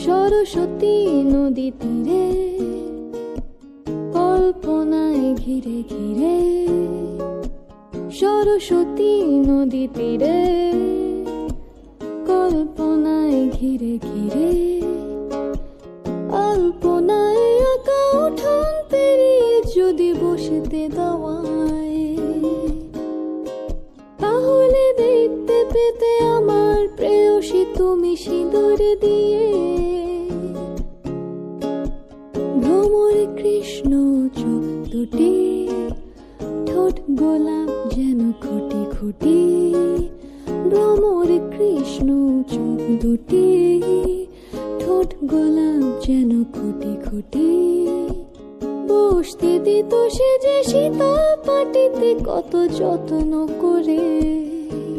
সরস্বতী নদী তীরে কল্পনায় ঘিরে ঘিরে, সরস্বতী নদী তীরে কল্পনায় ঘিরে ঘিরে, আলপনায় আঁকা উঠোন পেরিয়ে যদি বসতে দাওয়ায়, তাহলে দেখতে পেতে আমার প্রেয়সী তুমি সিঁদুর দিয়ে। ভ্রমর কৃষ্ণ চোখ দুটি, ঠোঁট গোলাপ যেন খুঁটি খুঁটি। ভ্রমর কৃষ্ণ চোখ দুটি, ঠোঁট গোলাপ যেন খুঁটি খুঁটি। বসতে দিত সে যে সীতা পাটিতে কত যত্ন করে।